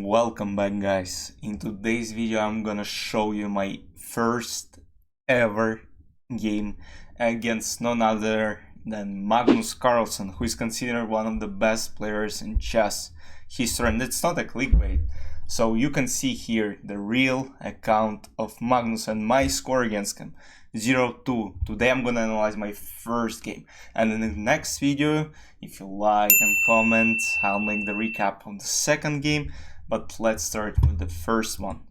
Welcome back, guys. In today's video I'm gonna show you my first ever game against none other than Magnus Carlsen, who is considered one of the best players in chess history, and it's not a clickbait. So you can see here the real account of Magnus and my score against him, 0-2. Today I'm gonna analyze my first game, and in the next video, if you like and comment, I'll make the recap of the second game. But let's start with the first one.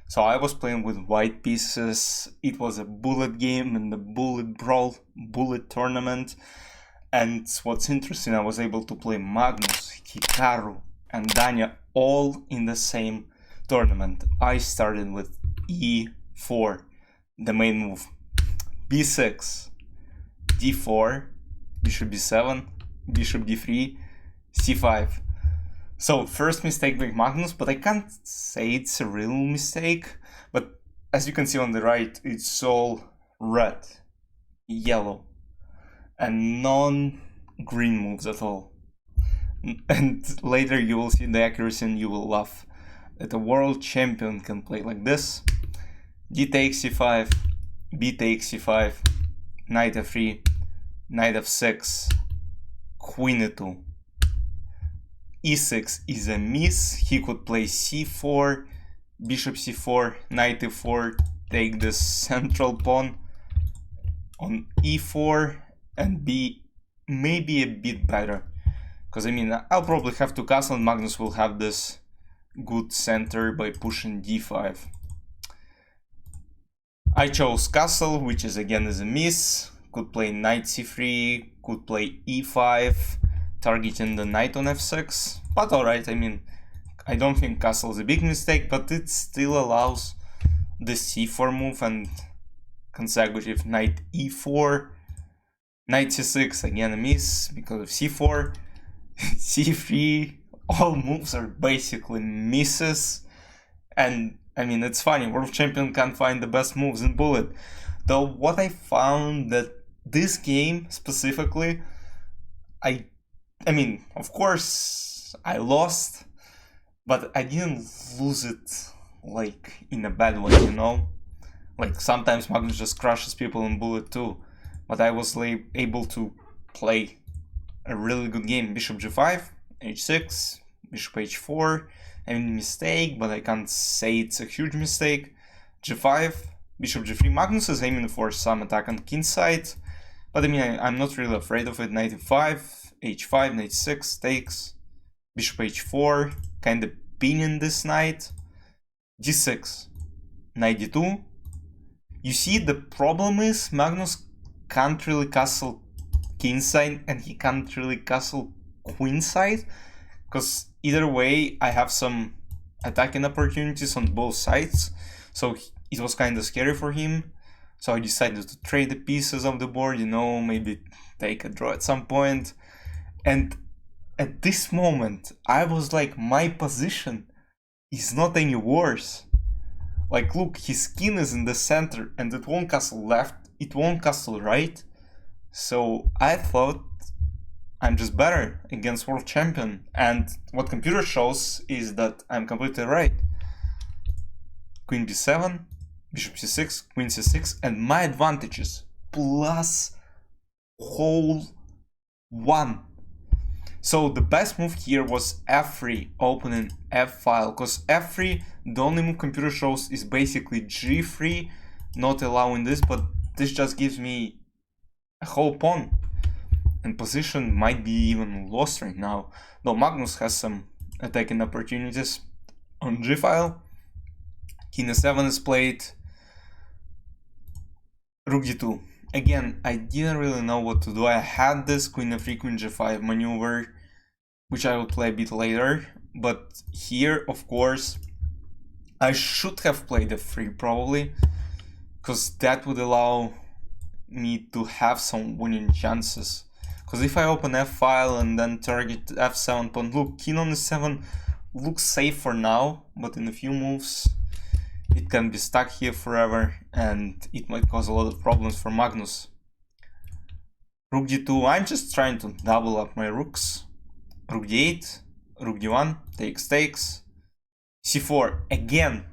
So I was playing with white pieces. It was a bullet game in the bullet brawl, bullet tournament. And what's interesting, I was able to play Magnus, Hikaru, and Danya all in the same tournament. I started with e4, the main move, b6, d4, bishop b7, bishop d3, c5. So first mistake by Magnus, but I can't say it's a real mistake. But as you can see on the right, it's all red, yellow, and non-green moves at all. And later you will see the accuracy and you will laugh that a world champion can play like this. D takes c5, b takes c5, knight f3, knight f6, queen e2. e6 is a miss. He could play c4, bishop c4, knight e4, take the central pawn on e4, and be maybe a bit better. Because I mean, I'll probably have to castle and Magnus will have this good center by pushing d5. I chose castle, which is again is a miss. Could play knight c3, could play e5, targeting the knight on f6, but alright, I mean, I don't think castle is a big mistake, but it still allows the c4 move and consecutive knight e4, knight c6, again a miss because of c4, c3, all moves are basically misses, and I mean, it's funny, world champion can't find the best moves in bullet. Though what I found that this game specifically, I mean, of course, I lost, but I didn't lose it, like, in a bad way, you know? Like, sometimes Magnus just crushes people in bullet too, but I was able to play a really good game. Bishop g5, h6, bishop h4, I mean, mistake, but I can't say it's a huge mistake. g5, bishop g3, Magnus is aiming for some attack on king side, but I mean, I'm not really afraid of it. Knight e5, h5, knight 6 takes, bishop h4, kind of pinning this knight, g6, knight d2. You see, the problem is Magnus can't really castle king side and he can't really castle queen side, because either way I have some attacking opportunities on both sides, so it was kind of scary for him. So I decided to trade the pieces of the board, you know, maybe take a draw at some point. And at this moment, I was like, my position is not any worse. Like, look, his king is in the center and it won't castle left, it won't castle right. So I thought I'm just better against world champion. And what computer shows is that I'm completely right. Queen b7, bishop c6, queen c6, and my advantages plus whole 1. So the best move here was f3, opening f-file, because f3, the only move computer shows is basically g3, not allowing this, but this just gives me a whole pawn, and position might be even lost right now, though Magnus has some attacking opportunities. On g-file, king e7 is played, rook d2. Again, I didn't really know what to do. I had this queen f3, queen g5 maneuver, which I will play a bit later, but here, of course, I should have played f3 probably, because that would allow me to have some winning chances. Because if I open f-file and then target f7 pawn, look, king on e7 looks safe for now, but in a few moves it can be stuck here forever and it might cause a lot of problems for Magnus. Rook d2, I'm just trying to double up my rooks. Rook d8, rook d1, takes, c4, again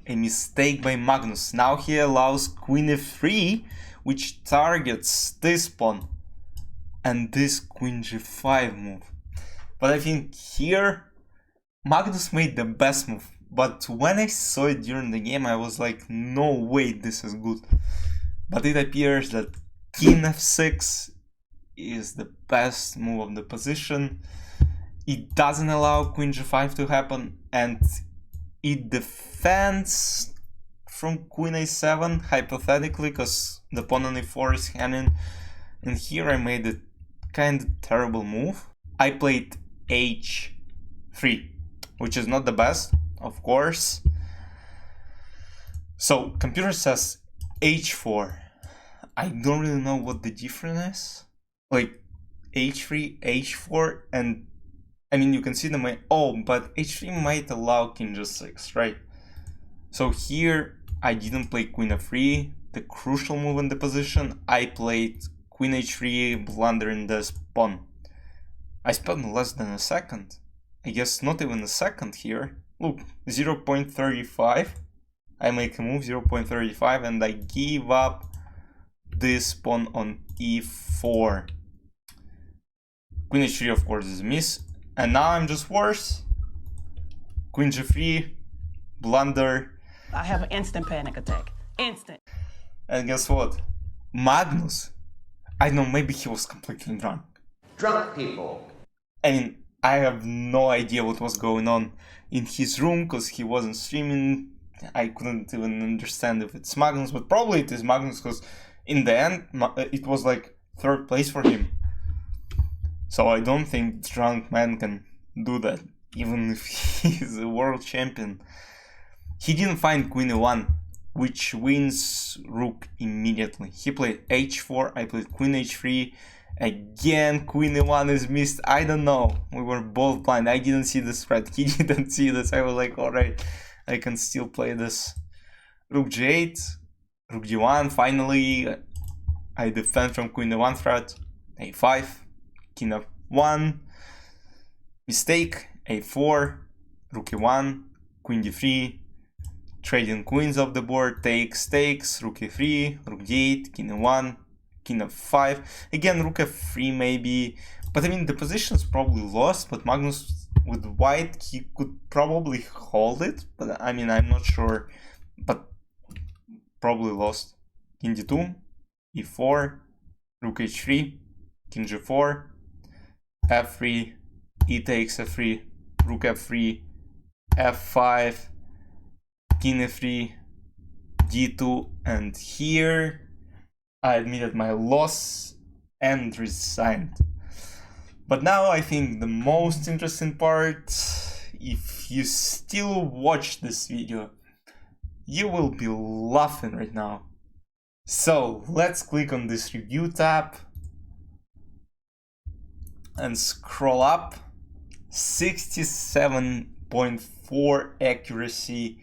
a mistake by Magnus. Now he allows queen f3, which targets this pawn and this queen g5 move. But I think here Magnus made the best move. But when I saw it during the game, I was like, no way, this is good. But it appears that king f6 is the best move of the position. It doesn't allow queen g5 to happen, and it defends from queen a7, hypothetically, because the pawn on e4 is hanging. And here I made a kind of terrible move. I played h3, which is not the best, of course. So computer says h4. I don't really know what the difference is. Like h3, h4, and I mean, you can see them. Oh, but h3 might allow king g6, right? So here I didn't play queen f3, the crucial move in the position. I played queen h3, blundering this pawn. I spent less than a second. I guess not even a second here. Look, 0.35. I make a move, 0.35, and I give up this pawn on e4. Queen h3, of course, is a miss. And now I'm just worse. Queen g3, blunder. I have an instant panic attack. Instant. And guess what? Magnus, I don't know, maybe he was completely drunk. Drunk people. I mean, I have no idea what was going on in his room because he wasn't streaming. I couldn't even understand if it's Magnus, but probably it is Magnus because in the end, it was like third place for him. So I don't think drunk man can do that, even if he's a world champion. He didn't find queen e1, which wins rook immediately. He played h4, I played queen h3. Again, queen e1 is missed. I don't know. We were both blind. I didn't see this threat. He didn't see this. I was like, alright, I can still play this. Rook g8, rook g1. Finally, I defend from queen e1 threat. a5. King f1, mistake, a4, rook e1, queen d3, trading queens off the board, takes, rook e3, rook d8, king e1, king f5, again rook f3 maybe, but I mean the position's probably lost, but Magnus with white, he could probably hold it, but I mean I'm not sure, but probably lost. King d2, e4, rook h3, king g4, f3, e takes f3, rook f3, f5, king f3, d2, and here I admitted my loss and resigned. But now I think the most interesting part, if you still watch this video, you will be laughing right now. So let's click on this review tab and scroll up. 67.4 accuracy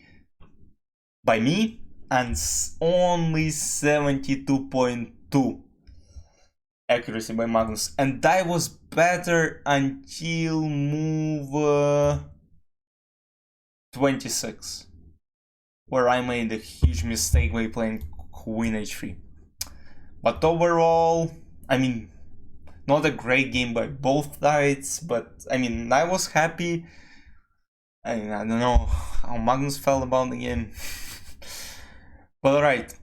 by me and only 72.2 accuracy by Magnus, and that was better until move 26, where I made a huge mistake by playing queen h3. But overall, I mean, not a great game by both sides, but I mean, I was happy. I mean, I don't know how Magnus felt about the game. But alright,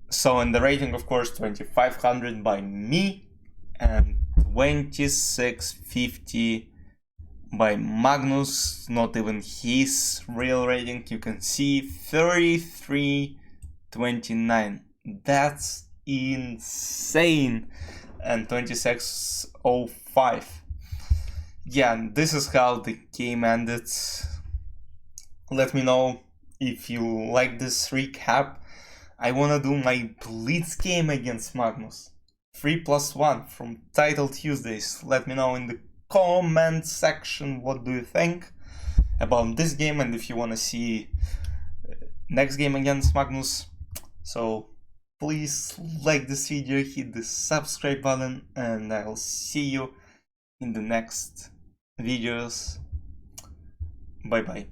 so in the rating, of course, 2500 by me and 2650 by Magnus, not even his real rating. You can see 3329. That's insane. And 2605. Yeah, and this is how the game ended. Let me know if you like this recap. I wanna do my Blitz game against Magnus. 3+1 from Title Tuesdays. Let me know in the comment section what do you think about this game and if you wanna see next game against Magnus. So please like this video, hit the subscribe button, and I'll see you in the next videos. Bye bye.